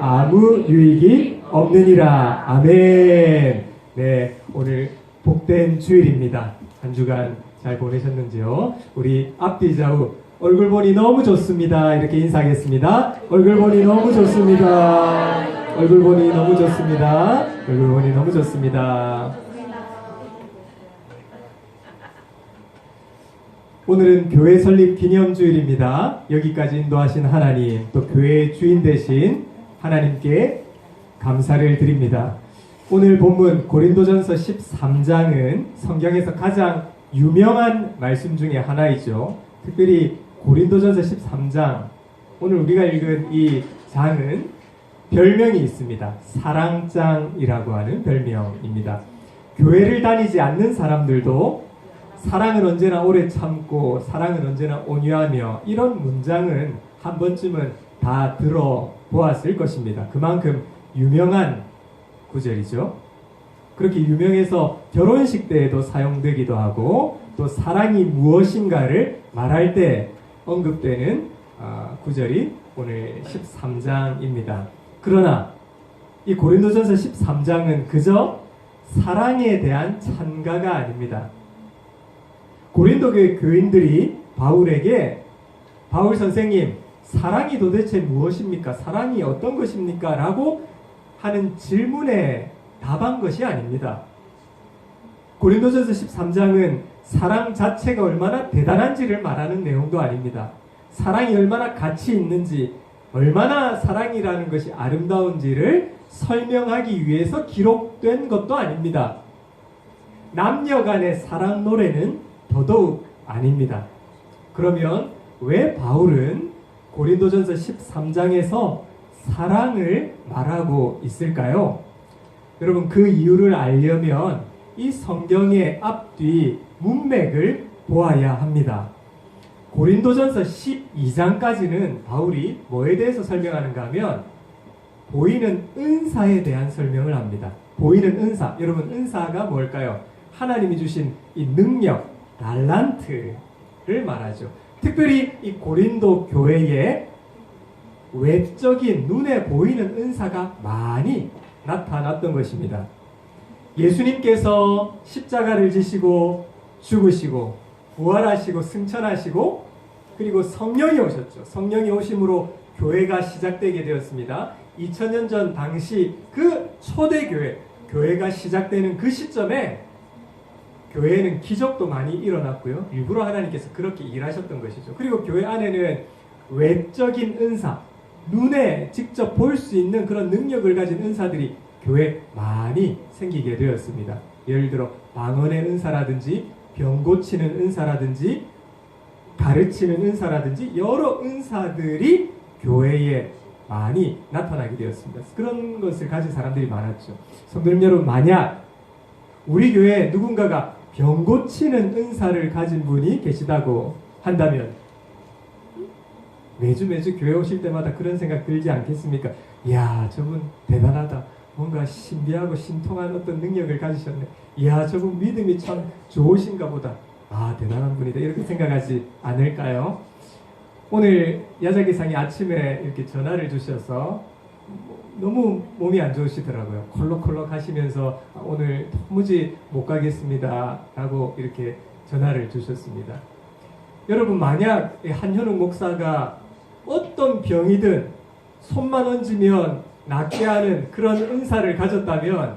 아무 유익이 없느니라. 아멘. 네, 오늘 복된 주일입니다. 한 주간 잘 보내셨는지요? 우리 앞뒤 좌우 얼굴 보니 너무 좋습니다. 이렇게 인사하겠습니다. 얼굴 보니 너무 좋습니다. 얼굴 보니 너무 좋습니다. 얼굴 보니 너무 좋습니다. 오늘은 교회 설립 기념주일입니다. 여기까지 인도하신 하나님, 또 교회의 주인 되신 하나님께 감사를 드립니다. 오늘 본문 고린도전서 13장은 성경에서 가장 유명한 말씀 중에 하나이죠. 특별히 고린도전서 13장, 오늘 우리가 읽은 이 장은 별명이 있습니다. 사랑장이라고 하는 별명입니다. 교회를 다니지 않는 사람들도 사랑은 언제나 오래 참고 사랑은 언제나 온유하며 이런 문장은 한 번쯤은 다 들어보았을 것입니다. 그만큼 유명한 구절이죠. 그렇게 유명해서 결혼식 때에도 사용되기도 하고 또 사랑이 무엇인가를 말할 때 언급되는 구절이 오늘 13장입니다. 그러나 이 고린도전서 13장은 그저 사랑에 대한 찬가가 아닙니다. 고린도 교회 교인들이 바울에게 바울 선생님, 사랑이 도대체 무엇입니까? 사랑이 어떤 것입니까? 라고 하는 질문에 답한 것이 아닙니다. 고린도전서 13장은 사랑 자체가 얼마나 대단한지를 말하는 내용도 아닙니다. 사랑이 얼마나 가치 있는지, 얼마나 사랑이라는 것이 아름다운지를 설명하기 위해서 기록된 것도 아닙니다. 남녀 간의 사랑 노래는 더더욱 아닙니다. 그러면 왜 바울은 고린도전서 13장에서 사랑을 말하고 있을까요? 여러분, 그 이유를 알려면 이 성경의 앞뒤 문맥을 보아야 합니다. 고린도전서 12장까지는 바울이 뭐에 대해서 설명하는가 하면 보이는 은사에 대한 설명을 합니다. 보이는 은사, 여러분 은사가 뭘까요? 하나님이 주신 이 능력, 달란트를 말하죠. 특별히 이 고린도 교회에 외적인 눈에 보이는 은사가 많이 나타났던 것입니다. 예수님께서 십자가를 지시고 죽으시고 부활하시고 승천하시고 그리고 성령이 오셨죠. 성령이 오심으로 교회가 시작되게 되었습니다. 2000년 전 당시 그 초대교회, 교회가 시작되는 그 시점에 교회에는 기적도 많이 일어났고요. 일부러 하나님께서 그렇게 일하셨던 것이죠. 그리고 교회 안에는 외적인 은사, 눈에 직접 볼 수 있는 그런 능력을 가진 은사들이 교회에 많이 생기게 되었습니다. 예를 들어 방언의 은사라든지 병 고치는 은사라든지 가르치는 은사라든지 여러 은사들이 교회에 많이 나타나게 되었습니다. 그런 것을 가진 사람들이 많았죠. 성도님 여러분, 만약 우리 교회에 누군가가 병 고치는 은사를 가진 분이 계시다고 한다면 매주 교회 오실 때마다 그런 생각 들지 않겠습니까? 이야, 저분 대단하다. 뭔가 신비하고 신통한 어떤 능력을 가지셨네. 이야, 저분 믿음이 참 좋으신가 보다. 아, 대단한 분이다. 이렇게 생각하지 않을까요? 오늘 야자기상이 아침에 이렇게 전화를 주셔서 너무 몸이 안 좋으시더라고요. 콜록콜록 하시면서 오늘 도무지 못 가겠습니다 라고 이렇게 전화를 주셨습니다. 여러분, 만약 한현웅 목사가 어떤 병이든 손만 얹으면 낫게 하는 그런 은사를 가졌다면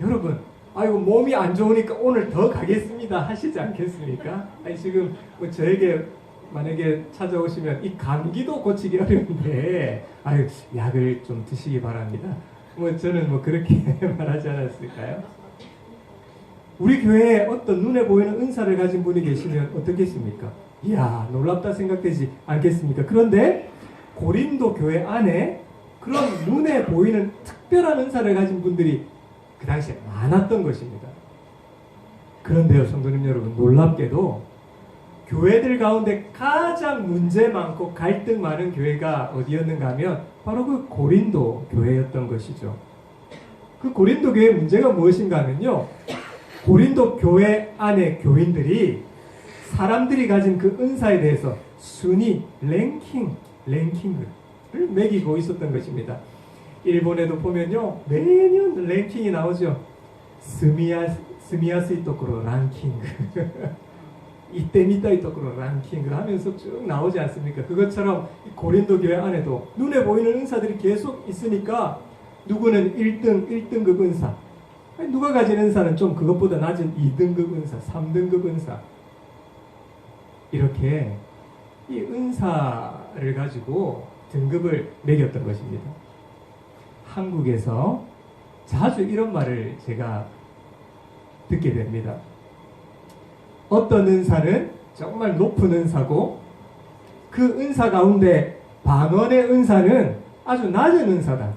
여러분, 아이고 몸이 안 좋으니까 오늘 더 가겠습니다 하시지 않겠습니까? 아니, 지금 뭐 저에게 만약에 찾아오시면 이 감기도 고치기 어려운데 아유, 약을 좀 드시기 바랍니다. 뭐 저는 뭐 그렇게 말하지 않았을까요? 우리 교회에 어떤 눈에 보이는 은사를 가진 분이 계시면 어떻겠습니까? 이야, 놀랍다 생각되지 않겠습니까? 그런데 고린도 교회 안에 그런 눈에 보이는 특별한 은사를 가진 분들이 그 당시에 많았던 것입니다. 그런데요, 성도님 여러분, 놀랍게도 교회들 가운데 가장 문제 많고 갈등 많은 교회가 어디였는가 하면 바로 그 고린도 교회였던 것이죠. 그 고린도 교회의 문제가 무엇인가 하면요, 고린도 교회 안의 교인들이 사람들이 가진 그 은사에 대해서 순위, 랭킹을 매기고 있었던 것입니다. 일본에도 보면요, 매년 랭킹이 나오죠. 스미야스이 토코로 랭킹. 이때 미다이 토코로 랭킹을 하면서 쭉 나오지 않습니까? 그것처럼 고린도 교회 안에도 눈에 보이는 은사들이 계속 있으니까 누구는 1등급 은사, 누가 가진 은사는 좀 그것보다 낮은 2등급 은사, 3등급 은사, 이렇게 이 은사를 가지고 등급을 매겼던 것입니다. 한국에서 자주 이런 말을 제가 듣게 됩니다. 어떤 은사는 정말 높은 은사고 그 은사 가운데 방언의 은사는 아주 낮은 은사다.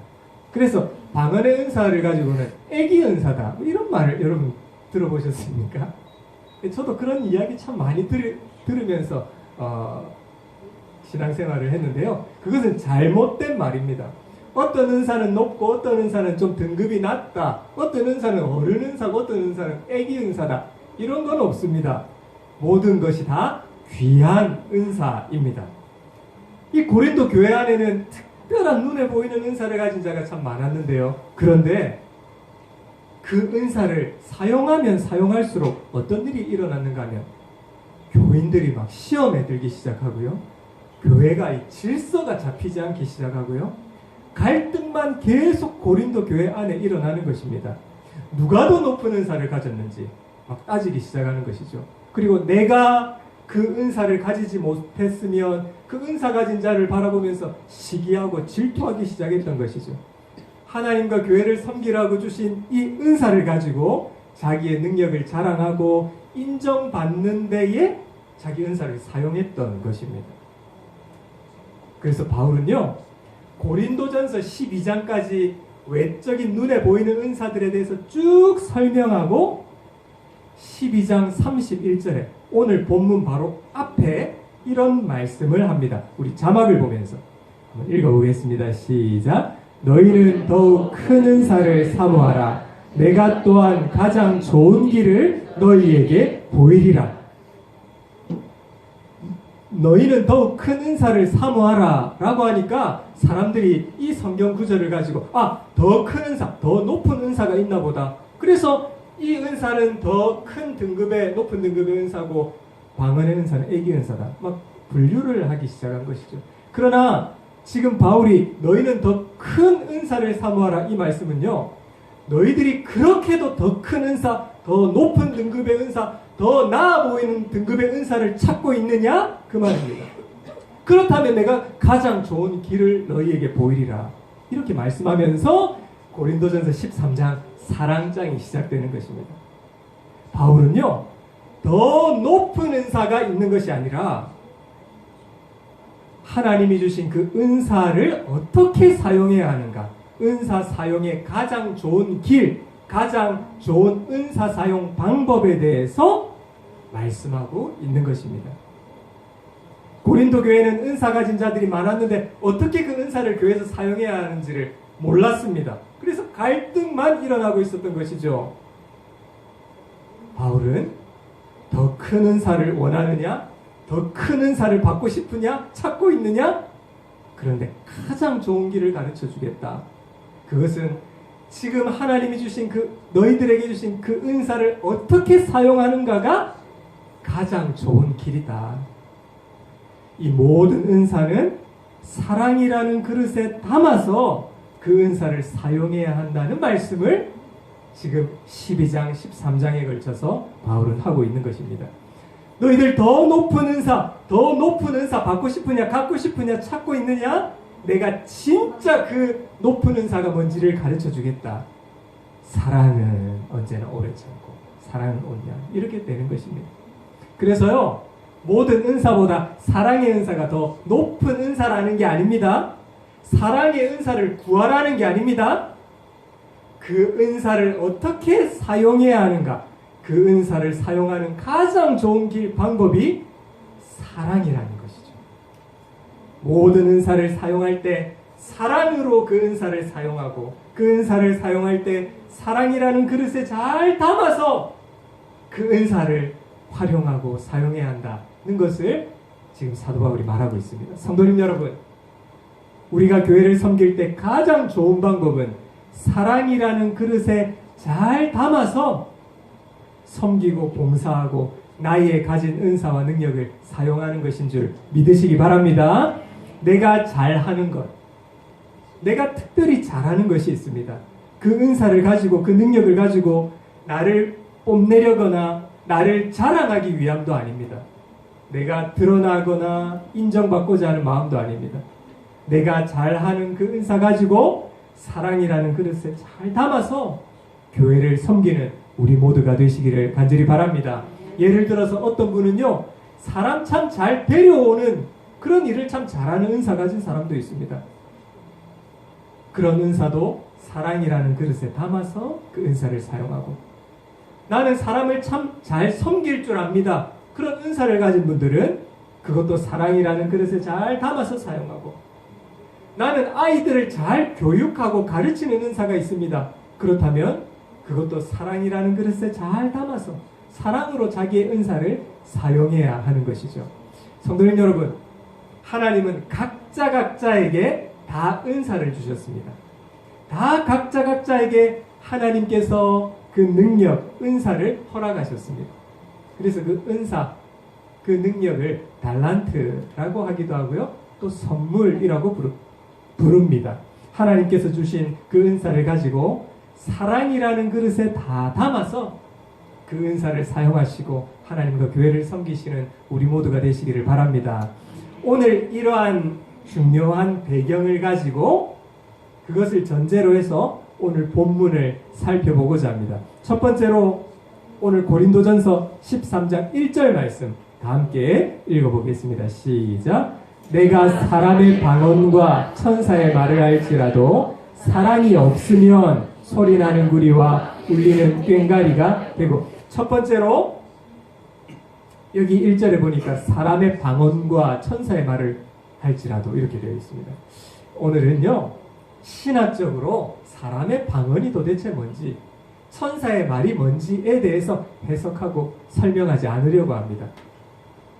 그래서 방언의 은사를 가지고는 애기 은사다. 이런 말을 여러분 들어보셨습니까? 저도 그런 이야기 참 많이 들으면서 신앙생활을 했는데요. 그것은 잘못된 말입니다. 어떤 은사는 높고 어떤 은사는 좀 등급이 낮다. 어떤 은사는 어른 은사고 어떤 은사는 애기 은사다. 이런 건 없습니다. 모든 것이 다 귀한 은사입니다. 이 고린도 교회 안에는 특별한 눈에 보이는 은사를 가진 자가 참 많았는데요. 그런데 그 은사를 사용하면 사용할수록 어떤 일이 일어났는가 하면 교인들이 막 시험에 들기 시작하고요. 교회가 이 질서가 잡히지 않기 시작하고요. 갈등만 계속 고린도 교회 안에 일어나는 것입니다. 누가 더 높은 은사를 가졌는지 막 따지기 시작하는 것이죠. 그리고 내가 그 은사를 가지지 못했으면 그 은사 가진 자를 바라보면서 시기하고 질투하기 시작했던 것이죠. 하나님과 교회를 섬기라고 주신 이 은사를 가지고 자기의 능력을 자랑하고 인정받는 데에 자기 은사를 사용했던 것입니다. 그래서 바울은요, 고린도전서 12장까지 외적인 눈에 보이는 은사들에 대해서 쭉 설명하고 12장 31절에 오늘 본문 바로 앞에 이런 말씀을 합니다. 우리 자막을 보면서 한번 읽어보겠습니다. 시작. 너희는 더욱 큰 은사를 사모하라. 내가 또한 가장 좋은 길을 너희에게 보이리라. 너희는 더욱 큰 은사를 사모하라 라고 하니까 사람들이 이 성경 구절을 가지고 더 큰 은사, 더 높은 은사가 있나 보다. 그래서 이 은사는 더 큰 등급의 높은 등급의 은사고 방언의 은사는 애기 은사다. 막 분류를 하기 시작한 것이죠. 그러나 지금 바울이 너희는 더 큰 은사를 사모하라 이 말씀은요, 너희들이 그렇게도 더 큰 은사, 더 높은 등급의 은사, 더 나아 보이는 등급의 은사를 찾고 있느냐? 그 말입니다. 그렇다면 내가 가장 좋은 길을 너희에게 보이리라. 이렇게 말씀하면서 고린도전서 13장 사랑장이 시작되는 것입니다. 바울은요, 더 높은 은사가 있는 것이 아니라 하나님이 주신 그 은사를 어떻게 사용해야 하는가, 은사 사용의 가장 좋은 길, 가장 좋은 은사 사용 방법에 대해서 말씀하고 있는 것입니다. 고린도 교회는 은사 가진 자들이 많았는데 어떻게 그 은사를 교회에서 사용해야 하는지를 몰랐습니다. 그래서 갈등만 일어나고 있었던 것이죠. 바울은 더 큰 은사를 원하느냐? 더 큰 은사를 받고 싶으냐? 찾고 있느냐? 그런데 가장 좋은 길을 가르쳐 주겠다. 그것은 지금 하나님이 주신 너희들에게 주신 그 은사를 어떻게 사용하는가가 가장 좋은 길이다. 이 모든 은사는 사랑이라는 그릇에 담아서 그 은사를 사용해야 한다는 말씀을 지금 12장, 13장에 걸쳐서 바울은 하고 있는 것입니다. 너희들 더 높은 은사 받고 싶으냐, 갖고 싶으냐, 찾고 있느냐? 내가 진짜 그 높은 은사가 뭔지를 가르쳐 주겠다. 사랑은 언제나 오래 참고 사랑은 온냐. 이렇게 되는 것입니다. 그래서요, 모든 은사보다 사랑의 은사가 더 높은 은사라는 게 아닙니다. 사랑의 은사를 구하라는 게 아닙니다. 그 은사를 어떻게 사용해야 하는가, 그 은사를 사용하는 가장 좋은 길, 방법이 사랑이라는 것이죠. 모든 은사를 사용할 때 사랑으로 그 은사를 사용하고, 그 은사를 사용할 때 사랑이라는 그릇에 잘 담아서 그 은사를 활용하고 사용해야 한다는 것을 지금 사도 바울이 말하고 있습니다. 성도님 여러분, 우리가 교회를 섬길 때 가장 좋은 방법은 사랑이라는 그릇에 잘 담아서 섬기고 봉사하고 나의 가진 은사와 능력을 사용하는 것인 줄 믿으시기 바랍니다. 내가 잘하는 것, 내가 특별히 잘하는 것이 있습니다. 그 은사를 가지고 그 능력을 가지고 나를 뽐내려거나 나를 자랑하기 위함도 아닙니다. 내가 드러나거나 인정받고자 하는 마음도 아닙니다. 내가 잘하는 그 은사 가지고 사랑이라는 그릇에 잘 담아서 교회를 섬기는 우리 모두가 되시기를 간절히 바랍니다. 예를 들어서 어떤 분은요, 사람 참 잘 데려오는 그런 일을 참 잘하는 은사 가진 사람도 있습니다. 그런 은사도 사랑이라는 그릇에 담아서 그 은사를 사용하고, 나는 사람을 참 잘 섬길 줄 압니다. 그런 은사를 가진 분들은 그것도 사랑이라는 그릇에 잘 담아서 사용하고, 나는 아이들을 잘 교육하고 가르치는 은사가 있습니다. 그렇다면 그것도 사랑이라는 그릇에 잘 담아서 사랑으로 자기의 은사를 사용해야 하는 것이죠. 성도님 여러분, 하나님은 각자에게 다 은사를 주셨습니다. 다 각자에게 하나님께서 그 능력, 은사를 허락하셨습니다. 그래서 그 은사, 그 능력을 달란트라고 하기도 하고요, 또 선물이라고 부릅니다. 하나님께서 주신 그 은사를 가지고 사랑이라는 그릇에 다 담아서 그 은사를 사용하시고 하나님과 교회를 섬기시는 우리 모두가 되시기를 바랍니다. 오늘 이러한 중요한 배경을 가지고 그것을 전제로 해서 오늘 본문을 살펴보고자 합니다. 첫 번째로 오늘 고린도전서 13장 1절 말씀 다 함께 읽어보겠습니다. 시작. 내가 사람의 방언과 천사의 말을 할지라도 사랑이 없으면 소리나는 구리와 울리는 꽹과리가 되고, 첫 번째로 여기 1절에 보니까 사람의 방언과 천사의 말을 할지라도 이렇게 되어 있습니다. 오늘은요, 신학적으로 사람의 방언이 도대체 뭔지, 천사의 말이 뭔지에 대해서 해석하고 설명하지 않으려고 합니다.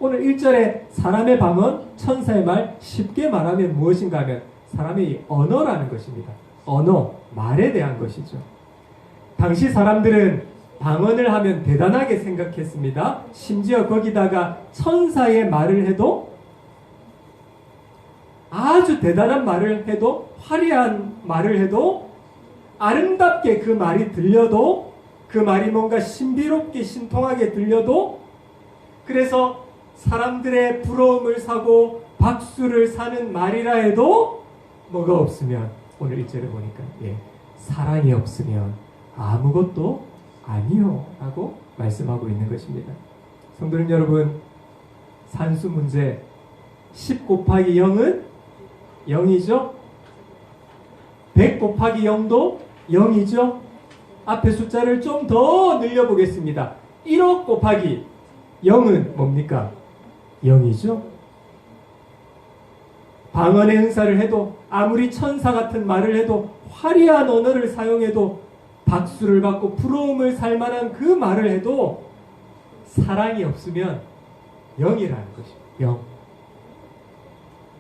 오늘 1절에 사람의 방언, 천사의 말, 쉽게 말하면 무엇인가 하면 사람의 이 언어라는 것입니다. 언어, 말에 대한 것이죠. 당시 사람들은 방언을 하면 대단하게 생각했습니다. 심지어 거기다가 천사의 말을 해도, 아주 대단한 말을 해도, 화려한 말을 해도, 아름답게 그 말이 들려도, 그 말이 뭔가 신비롭게 신통하게 들려도, 그래서 사람들의 부러움을 사고 박수를 사는 말이라 해도 뭐가 없으면, 오늘 1절에 보니까 사랑이 없으면 아무것도 아니요 라고 말씀하고 있는 것입니다. 성도님 여러분, 산수 문제 10 곱하기 0은 0이죠. 100 곱하기 0도 0이죠. 앞에 숫자를 좀 더 늘려보겠습니다. 1억 곱하기 0은 뭡니까? 0이죠. 방언의 은사를 해도, 아무리 천사 같은 말을 해도, 화려한 언어를 사용해도, 박수를 받고 부러움을 살 만한 그 말을 해도 사랑이 없으면 0이라는 것입니다. 0.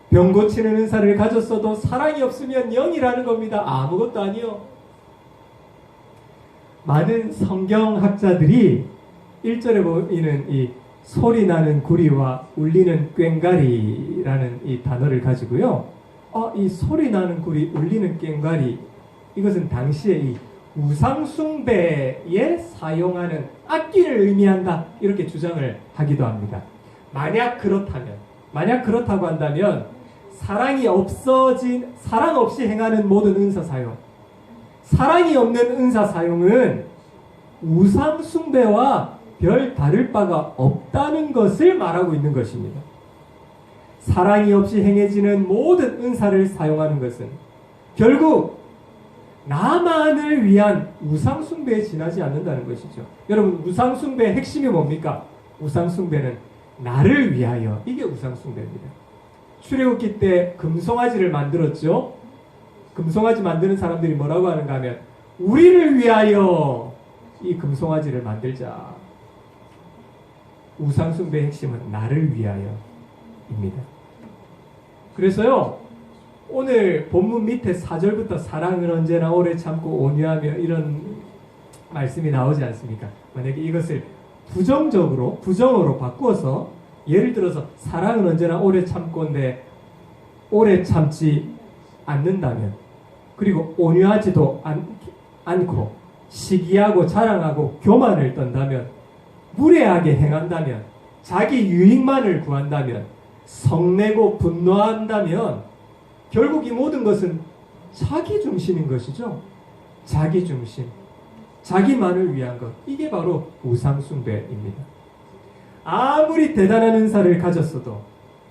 병 고치는 은사를 가졌어도 사랑이 없으면 0이라는 겁니다. 아무것도 아니요. 많은 성경학자들이 1절에 보이는 이 소리나는 구리와 울리는 꽹과리라는 이 단어를 가지고요, 이 소리나는 구리, 울리는 꽹과리, 이것은 당시에 이 우상숭배에 사용하는 악기를 의미한다, 이렇게 주장을 하기도 합니다. 만약 그렇다고 한다면 사랑 없이 행하는 모든 은사 사용, 사랑이 없는 은사 사용은 우상숭배와 별 다를 바가 없다는 것을 말하고 있는 것입니다. 사랑이 없이 행해지는 모든 은사를 사용하는 것은 결국 나만을 위한 우상숭배에 지나지 않는다는 것이죠. 여러분, 우상숭배의 핵심이 뭡니까? 우상숭배는 나를 위하여, 이게 우상숭배입니다. 출애굽기 때 금송아지를 만들었죠. 금송아지 만드는 사람들이 뭐라고 하는가 하면, 우리를 위하여 이 금송아지를 만들자. 우상숭배의 핵심은 나를 위하여입니다. 그래서요, 오늘 본문 밑에 4절부터 사랑은 언제나 오래 참고 온유하며 이런 말씀이 나오지 않습니까? 만약에 이것을 부정으로 바꾸어서 예를 들어서 사랑은 언제나 오래 참고인데 오래 참지 않는다면, 그리고 온유하지도 않고 시기하고 자랑하고 교만을 떤다면, 무례하게 행한다면, 자기 유익만을 구한다면, 성내고 분노한다면, 결국 이 모든 것은 자기 중심인 것이죠. 자기 중심, 자기만을 위한 것. 이게 바로 우상숭배입니다. 아무리 대단한 은사를 가졌어도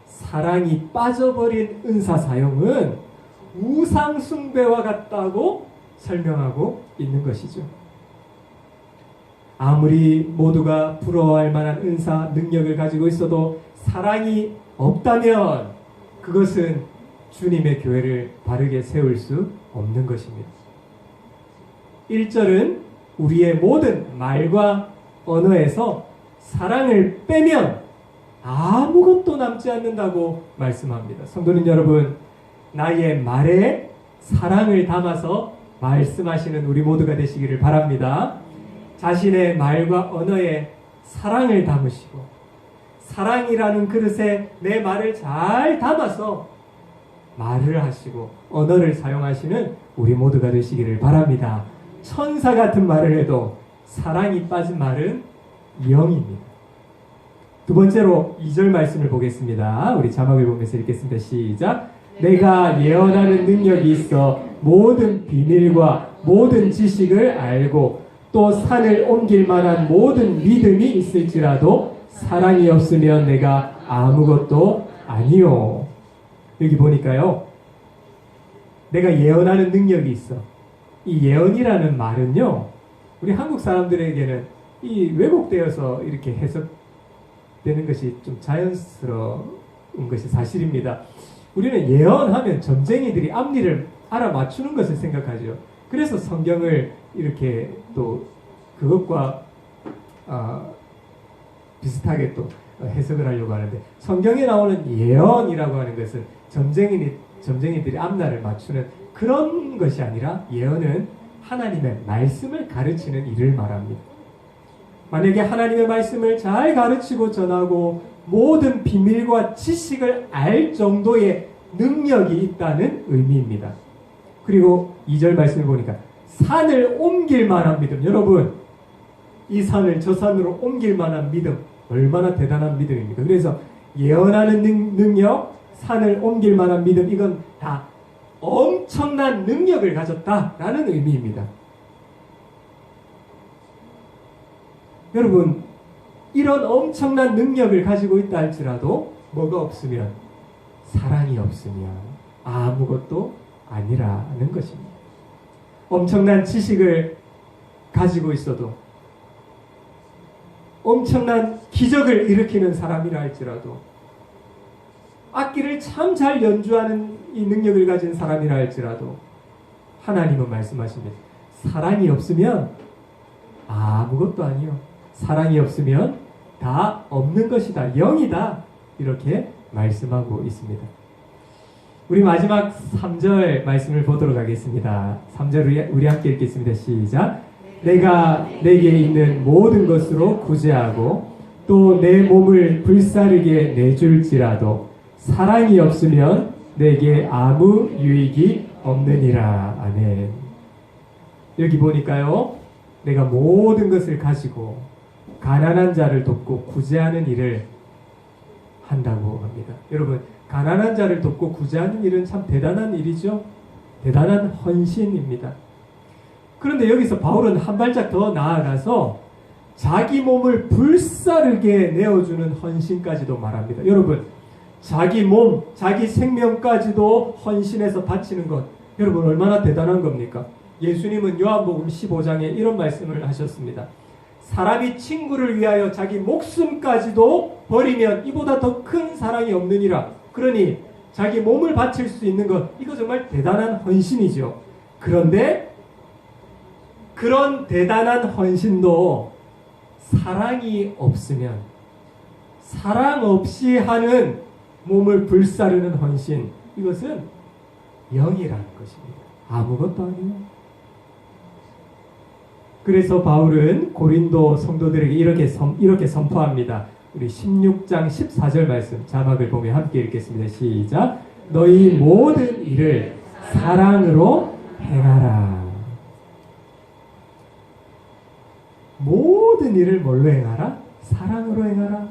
사랑이 빠져버린 은사 사용은 우상숭배와 같다고 설명하고 있는 것이죠. 아무리 모두가 부러워할 만한 은사, 능력을 가지고 있어도 사랑이 없다면 그것은 주님의 교회를 바르게 세울 수 없는 것입니다. 1절은 우리의 모든 말과 언어에서 사랑을 빼면 아무것도 남지 않는다고 말씀합니다. 성도님 여러분, 나의 말에 사랑을 담아서 말씀하시는 우리 모두가 되시기를 바랍니다. 자신의 말과 언어에 사랑을 담으시고 사랑이라는 그릇에 내 말을 잘 담아서 말을 하시고 언어를 사용하시는 우리 모두가 되시기를 바랍니다. 천사 같은 말을 해도 사랑이 빠진 말은 영입니다. 두 번째로 2절 말씀을 보겠습니다. 우리 자막을 보면서 읽겠습니다. 시작. 내가 예언하는 능력이 있어 모든 비밀과 모든 지식을 알고 또 산을 옮길 만한 모든 믿음이 있을지라도 사랑이 없으면 내가 아무것도 아니요. 여기 보니까요, 내가 예언하는 능력이 있어. 이 예언이라는 말은요, 우리 한국 사람들에게는 이 왜곡되어서 이렇게 해석되는 것이 좀 자연스러운 것이 사실입니다. 우리는 예언하면 점쟁이들이 앞니를 알아맞추는 것을 생각하죠. 그래서 성경을 이렇게 또 그것과 비슷하게 또 해석을 하려고 하는데, 성경에 나오는 예언이라고 하는 것은 점쟁이들이 앞날을 맞추는 그런 것이 아니라, 예언은 하나님의 말씀을 가르치는 일을 말합니다. 만약에 하나님의 말씀을 잘 가르치고 전하고 모든 비밀과 지식을 알 정도의 능력이 있다는 의미입니다. 그리고 2절 말씀을 보니까 산을 옮길 만한 믿음. 여러분, 이 산을 저 산으로 옮길 만한 믿음, 얼마나 대단한 믿음입니까? 그래서 예언하는 능력, 산을 옮길 만한 믿음, 이건 다 엄청난 능력을 가졌다라는 의미입니다. 여러분, 이런 엄청난 능력을 가지고 있다 할지라도 뭐가 없으면, 사랑이 없으면 아무것도 아니라는 것입니다. 엄청난 지식을 가지고 있어도, 엄청난 기적을 일으키는 사람이라 할지라도, 악기를 참 잘 연주하는 이 능력을 가진 사람이라 할지라도, 하나님은 말씀하십니다. 사랑이 없으면 아무것도 아니요. 사랑이 없으면 다 없는 것이다. 0이다. 이렇게 말씀하고 있습니다. 우리 마지막 3절 말씀을 보도록 하겠습니다. 3절 우리 함께 읽겠습니다. 시작. 내가 내게 있는 모든 것으로 구제하고 또 내 몸을 불사르게 내줄지라도 사랑이 없으면 내게 아무 유익이 없느니라. 아멘. 여기 보니까요, 내가 모든 것을 가지고 가난한 자를 돕고 구제하는 일을 한다고 합니다. 여러분, 가난한 자를 돕고 구제하는 일은 참 대단한 일이죠. 대단한 헌신입니다. 그런데 여기서 바울은 한 발짝 더 나아가서 자기 몸을 불사르게 내어주는 헌신까지도 말합니다. 여러분, 자기 몸, 자기 생명까지도 헌신해서 바치는 것, 여러분 얼마나 대단한 겁니까? 예수님은 요한복음 15장에 이런 말씀을 하셨습니다. 사람이 친구를 위하여 자기 목숨까지도 버리면 이보다 더 큰 사랑이 없느니라. 그러니 자기 몸을 바칠 수 있는 것, 이거 정말 대단한 헌신이죠. 그런데 그런 대단한 헌신도 사랑이 없으면, 사랑 없이 하는 몸을 불사르는 헌신, 이것은 영이라는 것입니다. 아무것도 아니에요. 그래서 바울은 고린도 성도들에게 이렇게 선포합니다. 우리 16장 14절 말씀 자막을 보며 함께 읽겠습니다. 시작. 너희 모든 일을 사랑으로 행하라. 모든 일을 뭘로 행하라? 사랑으로 행하라.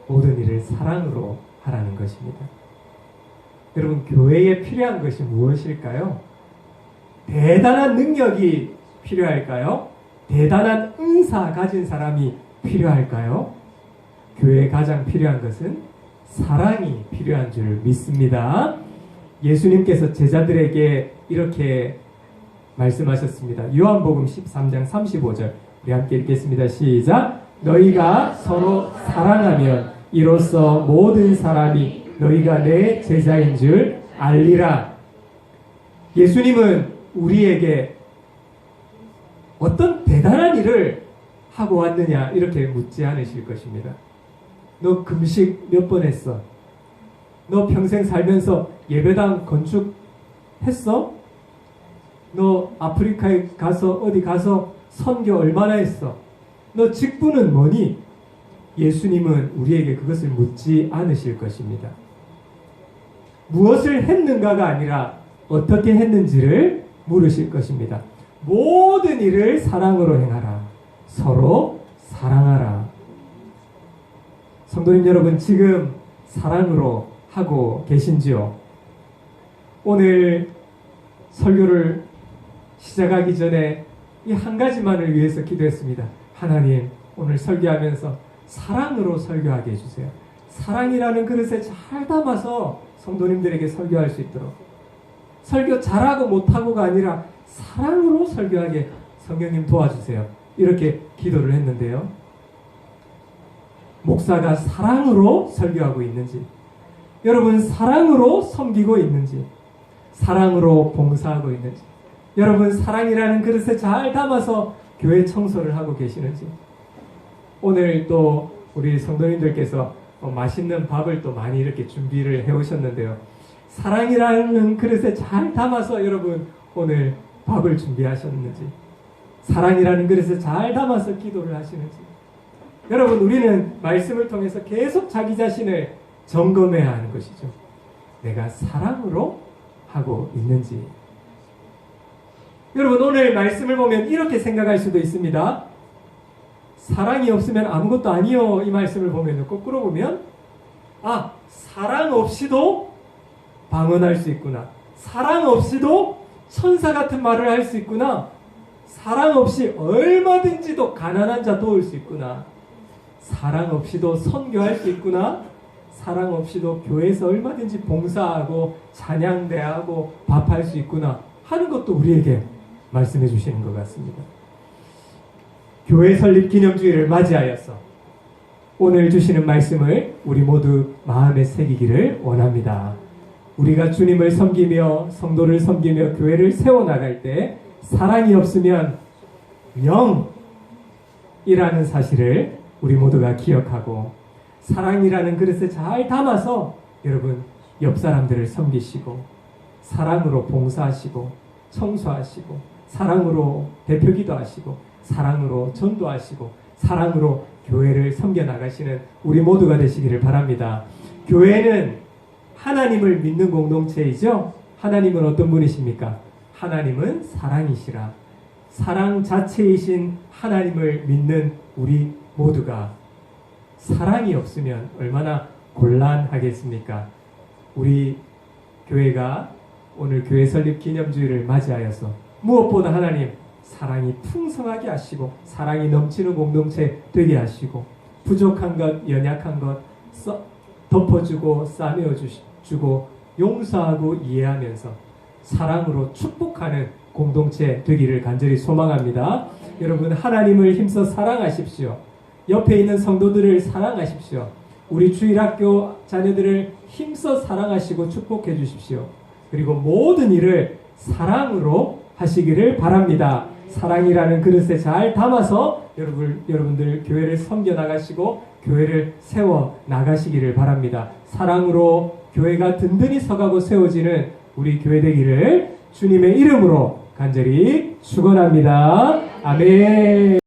모든 일을 사랑으로 하라는 것입니다. 여러분, 교회에 필요한 것이 무엇일까요? 대단한 능력이 필요할까요? 대단한 은사 가진 사람이 필요할까요? 교회에 가장 필요한 것은 사랑이 필요한 줄 믿습니다. 예수님께서 제자들에게 이렇게 말씀하셨습니다. 요한복음 13장 35절 우리 함께 읽겠습니다. 시작. 너희가 서로 사랑하면 이로써 모든 사람이 너희가 내 제자인 줄 알리라. 예수님은 우리에게 어떤 대단한 일을 하고 왔느냐 이렇게 묻지 않으실 것입니다. 너 금식 몇 번 했어? 너 평생 살면서 예배당 건축했어? 너 아프리카에 가서 어디 가서 선교 얼마나 했어? 너 직분은 뭐니? 예수님은 우리에게 그것을 묻지 않으실 것입니다. 무엇을 했는가가 아니라 어떻게 했는지를 물으실 것입니다. 모든 일을 사랑으로 행하라. 서로 사랑하라. 성도님 여러분, 지금 사랑으로 하고 계신지요? 오늘 설교를 시작하기 전에 이 한 가지만을 위해서 기도했습니다. 하나님, 오늘 설교하면서 사랑으로 설교하게 해주세요. 사랑이라는 그릇에 잘 담아서 성도님들에게 설교할 수 있도록, 설교 잘하고 못하고가 아니라 사랑으로 설교하게 성령님 도와주세요. 이렇게 기도를 했는데요. 목사가 사랑으로 설교하고 있는지, 여러분 사랑으로 섬기고 있는지, 사랑으로 봉사하고 있는지, 여러분 사랑이라는 그릇에 잘 담아서 교회 청소를 하고 계시는지, 오늘 또 우리 성도님들께서 맛있는 밥을 또 많이 이렇게 준비를 해오셨는데요. 사랑이라는 그릇에 잘 담아서 여러분 오늘 밥을 준비하셨는지, 사랑이라는 그릇에 잘 담아서 기도를 하시는지, 여러분 우리는 말씀을 통해서 계속 자기 자신을 점검해야 하는 것이죠. 내가 사랑으로 하고 있는지. 여러분 오늘 말씀을 보면 이렇게 생각할 수도 있습니다. 사랑이 없으면 아무것도 아니요, 이 말씀을 보면 거꾸로 보면 사랑 없이도 방언할 수 있구나, 사랑 없이도 천사 같은 말을 할 수 있구나, 사랑 없이 얼마든지도 가난한 자 도울 수 있구나, 사랑 없이도 선교할 수 있구나, 사랑 없이도 교회에서 얼마든지 봉사하고 찬양대하고 밥할 수 있구나 하는 것도 우리에게 말씀해 주시는 것 같습니다. 교회 설립 기념주일을 맞이하여서 오늘 주시는 말씀을 우리 모두 마음에 새기기를 원합니다. 우리가 주님을 섬기며 성도를 섬기며 교회를 세워나갈 때 사랑이 없으면 영이라는 사실을 우리 모두가 기억하고, 사랑이라는 그릇에 잘 담아서 여러분 옆 사람들을 섬기시고, 사랑으로 봉사하시고 청소하시고, 사랑으로 대표기도 하시고, 사랑으로 전도하시고, 사랑으로 교회를 섬겨나가시는 우리 모두가 되시기를 바랍니다. 교회는 하나님을 믿는 공동체이죠. 하나님은 어떤 분이십니까? 하나님은 사랑이시라. 사랑 자체이신 하나님을 믿는 우리 모두가 사랑이 없으면 얼마나 곤란하겠습니까? 우리 교회가 오늘 교회 설립 기념주일을 맞이하여서 무엇보다 하나님 사랑이 풍성하게 하시고, 사랑이 넘치는 공동체 되게 하시고, 부족한 것 연약한 것 덮어주고 싸매어 주고 용서하고 이해하면서 사랑으로 축복하는 공동체 되기를 간절히 소망합니다. 여러분 하나님을 힘써 사랑하십시오. 옆에 있는 성도들을 사랑하십시오. 우리 주일학교 자녀들을 힘써 사랑하시고 축복해 주십시오. 그리고 모든 일을 사랑으로 하시기를 바랍니다. 사랑이라는 그릇에 잘 담아서 여러분들 교회를 섬겨 나가시고 교회를 세워 나가시기를 바랍니다. 사랑으로 교회가 든든히 서가고 세워지는 우리 교회 되기를 주님의 이름으로 간절히 축원합니다. 아멘.